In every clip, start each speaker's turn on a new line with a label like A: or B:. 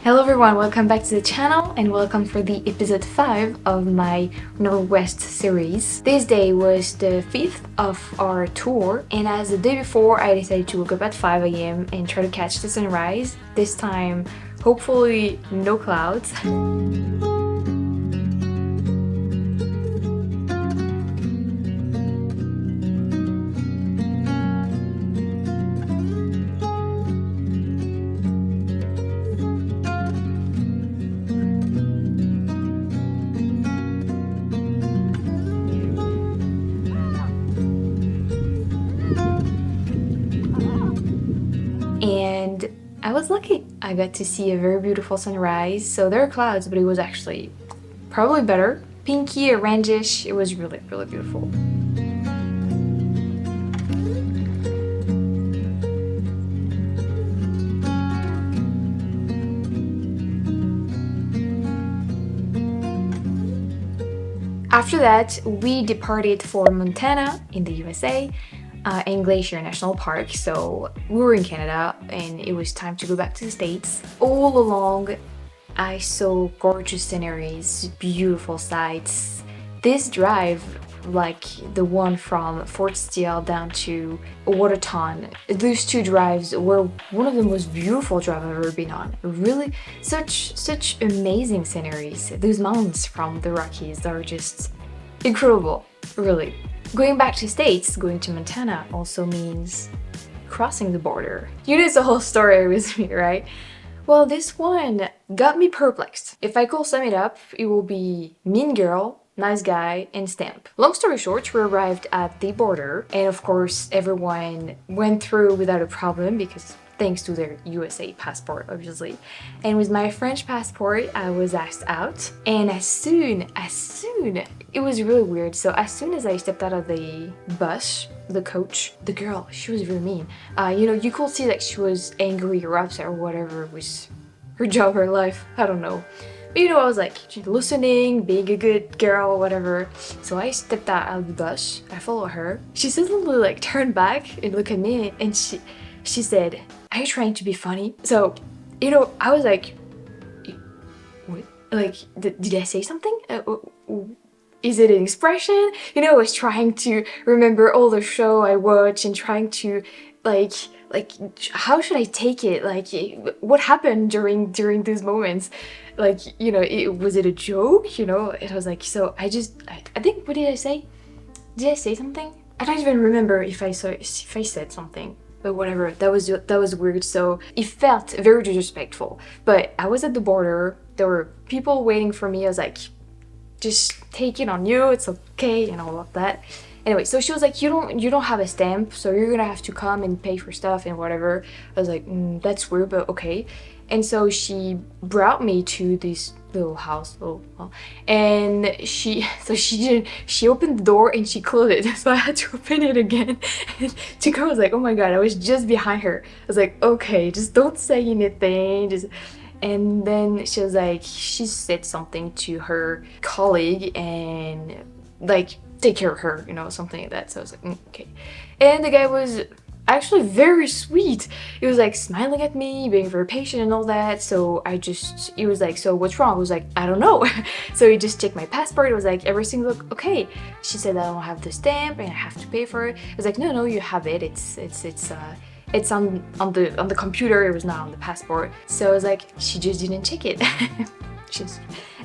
A: Hello everyone, welcome back to the channel and welcome for the episode 5 of my Northwest series. This day was the 5th of our tour, and as the day before I decided to wake up at 5 a.m. and try to catch the sunrise. This time, hopefully no clouds. And I was lucky. I got to see a very beautiful sunrise. So there are clouds, but it was actually probably better. Pinky, orangish. It was really, really beautiful. After that, we departed for Montana in the USA. In Glacier National Park. So we were in Canada and it was time to go back to the States. All along I saw gorgeous sceneries, beautiful sights. This drive, like the one from Fort Steele down to Waterton, those two drives were one of the most beautiful drives I've ever been on. Really such amazing sceneries. Those mountains from the Rockies are just incredible, really. Going back to States, going to Montana also means crossing the border. You know, it's a whole story with me, right? Well, this one got me perplexed. If I could sum it up, it will be mean girl, nice guy, and stamp. Long story short, we arrived at the border, and of course everyone went through without a problem because thanks to their USA passport, obviously. And with my French passport, I was asked out. And as soon, it was really weird. So as soon as I stepped out of the bus, the coach, the girl, she was really mean. You know, you could see that she was angry or upset or whatever was her job, her life, I don't know. But you know, I was like, listening, being a good girl, whatever. So I stepped out of the bus, I followed her. She suddenly like turned back and looked at me and she said, "Are you trying to be funny?" So, you know, I was like, what? Like, did I say something? Is it an expression? You know, I was trying to remember all the show I watched and trying to, like, how should I take it? Like, what happened during these moments? Like, you know, was it a joke? You know, it was like, so I think, what did I say? Did I say something? I don't even remember if I said something. But whatever, that was weird, so it felt very disrespectful. But I was at the border, there were people waiting for me. I was like, just take it on you, it's okay, and all of that. Anyway, so she was like, you don't have a stamp, so you're gonna have to come and pay for stuff and whatever. I was like, that's weird, but okay. And so she brought me to this little house, and she opened the door and she closed it, so I had to open it again and to go. I was like, oh my god, I was just behind her. I was like, okay, just don't say anything, just. And then she was like, she said something to her colleague and like, take care of her, you know, something like that. So I was like, okay. And the guy was actually very sweet. He was like smiling at me, being very patient and all that. So he was like, so what's wrong? I was like, I don't know. So he just checked my passport. It was like, everything looked okay. She said I don't have the stamp and I have to pay for it. I was like, no, you have it. It's on the computer. It was not on the passport. So I was like, she just didn't check it.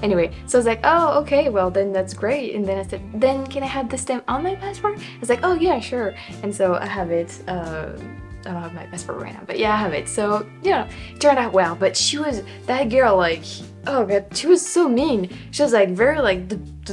A: Anyway, so I was like, oh, okay, well then that's great. And then I said, then can I have the stamp on my passport? I was like, oh yeah, sure. And so I have it. I don't have my passport right now, but yeah, I have it. So, you know, it turned out well. But that girl, like, oh god, she was so mean. She was like very like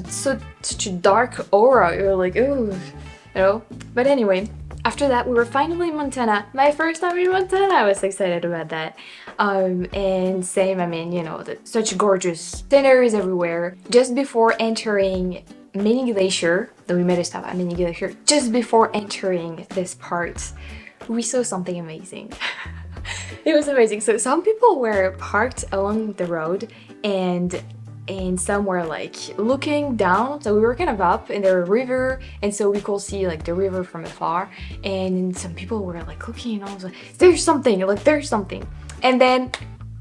A: such a dark aura. You're like, ooh, you know. But anyway, after that, we were finally in Montana. My first time in Montana. I was excited about that. And same, I mean, you know, such gorgeous sceneries everywhere. Just before entering Mini Glacier, though we made a stop at Mini Glacier, just before entering this part, we saw something amazing. It was amazing. So some people were parked along the road and some were like looking down. So we were kind of up in the river, and so we could see like the river from afar, and some people were like looking, and I was like, there's something, and then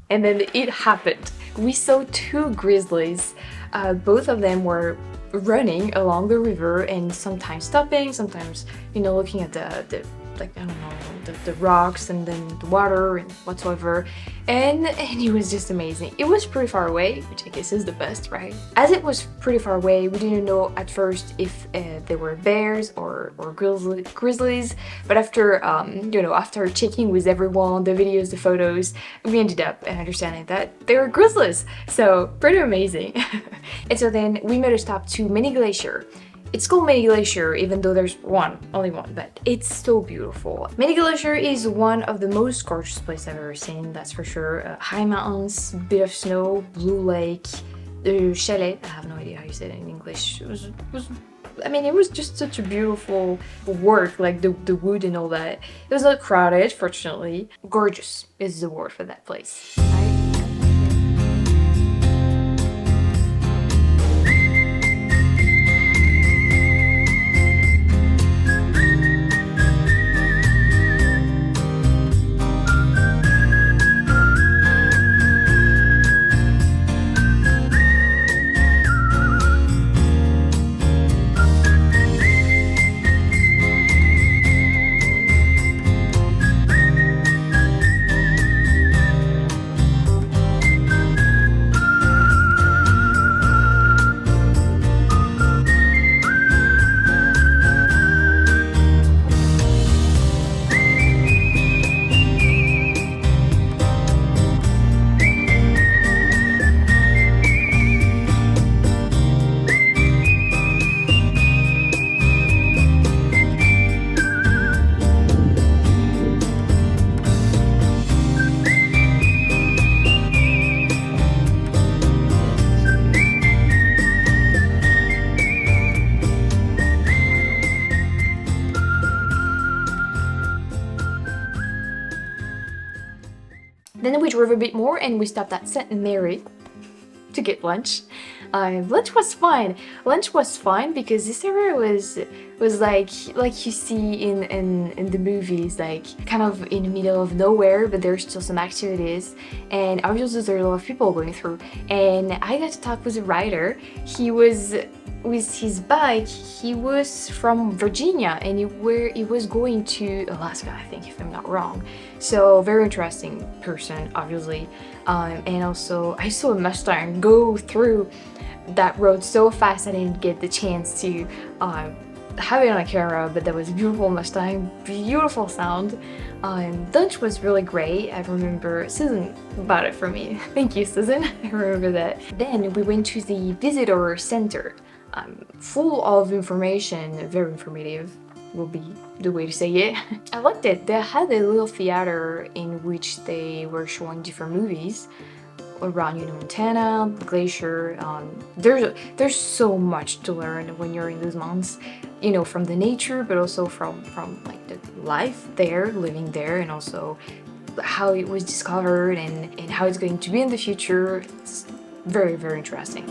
A: And then it happened. We saw two grizzlies. Both of them were running along the river and sometimes stopping, sometimes, you know, looking at the like, I don't know, the rocks and then the water and whatsoever. And it was just amazing. It was pretty far away, which I guess is the best, right? As it was pretty far away, we didn't know at first if they were bears or grizzlies. But after, you know, after checking with everyone, the videos, the photos, we ended up understanding that they were grizzlies. So pretty amazing. And so then we made a stop to Mini Glacier. It's called Mini Glacier even though there's only one, but it's so beautiful. Mini Glacier is one of the most gorgeous places I've ever seen, that's for sure. High mountains, bit of snow, blue lake, the chalet, I have no idea how you say it in English. It was just such a beautiful work, like the wood and all that. It was not crowded, fortunately. Gorgeous is the word for that place. Then we drove a bit more and we stopped at St. Mary to get lunch. Lunch was fine. Lunch was fine because this area was like you see in the movies, like kind of in the middle of nowhere, but there's still some activities. And obviously there's a lot of people going through. And I got to talk with a rider. He was with his bike. He was from Virginia and he was going to Alaska, I think, if I'm not wrong. So very interesting person, obviously. And also I saw a Mustang go through that road so fast I didn't get the chance to have it on a camera, but that was a beautiful Mustang, beautiful sound. Lunch was really great. I remember Susan bought it for me. Thank you, Susan. I remember that. Then we went to the visitor center, full of information, very informative will be the way to say it. I liked it. They had a little theater in which they were showing different movies around, you know, Montana, Glacier. There's so much to learn when you're in those mountains, you know, from the nature, but also from like the life there, living there, and also how it was discovered and how it's going to be in the future. It's very, very interesting.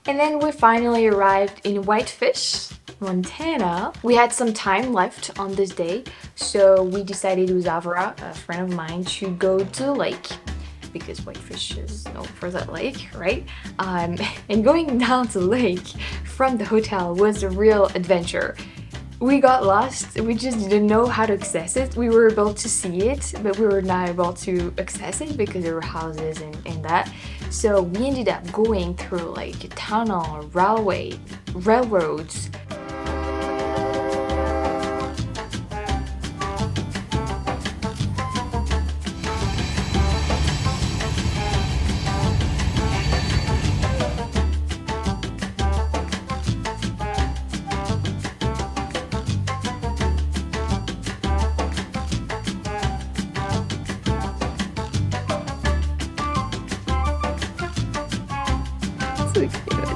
A: And then we finally arrived in WhiteFish, Montana. We had some time left on this day, so we decided with Avra, a friend of mine, to go to the lake because WhiteFish is known for that lake, right? And going down to the lake from the hotel was a real adventure. We got lost, we just didn't know how to access it. We were able to see it, but we were not able to access it because there were houses and that. So we ended up going through like a tunnel, railroads. good.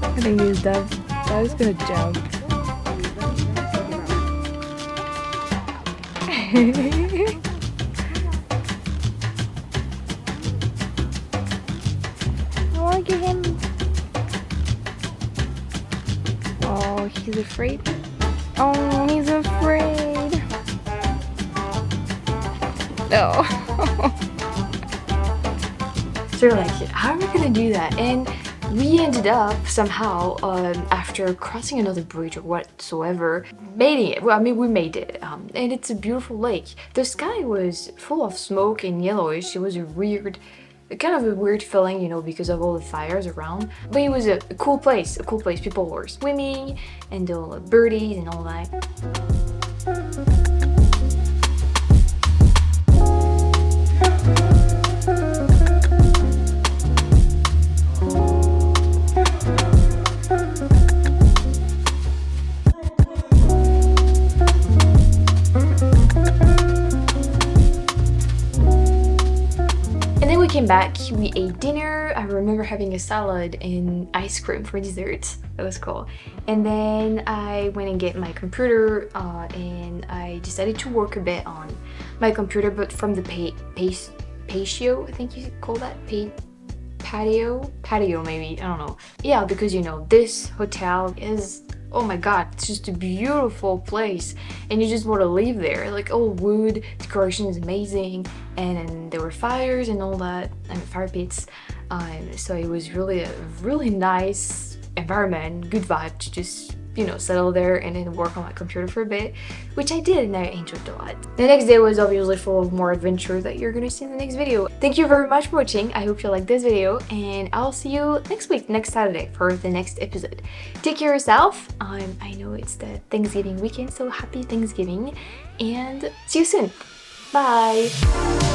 A: I think he's done. I was gonna jump. Look at him. Oh, he's afraid. Oh, he's afraid. No. So we're like, how are we gonna do that? And we ended up somehow, after crossing another bridge or whatsoever, making it. Well, I mean, we made it. And it's a beautiful lake. The sky was full of smoke and yellowish. It was a weird, kind of a weird feeling, you know, because of all the fires around. But it was a cool place, People were swimming and all the birdies and all that. Came back, we ate dinner. I remember having a salad and ice cream for dessert. That was cool. And then I went and get my computer and I decided to work a bit on my computer, but from the patio, I think you call that patio maybe, I don't know. Yeah, because you know, this hotel is, oh my god, it's just a beautiful place and you just want to live there. Like all wood, decoration is amazing, and then there were fires and all that, and fire pits. So it was really a really nice environment, good vibe to just, you know, settle there and then work on my computer for a bit, which I did and I enjoyed a lot. The next day was obviously full of more adventures that you're gonna see in the next video. Thank you very much for watching. I hope you liked this video and I'll see you next week, next Saturday, for the next episode. Take care of yourself. I know it's the Thanksgiving weekend, so happy Thanksgiving and see you soon. Bye!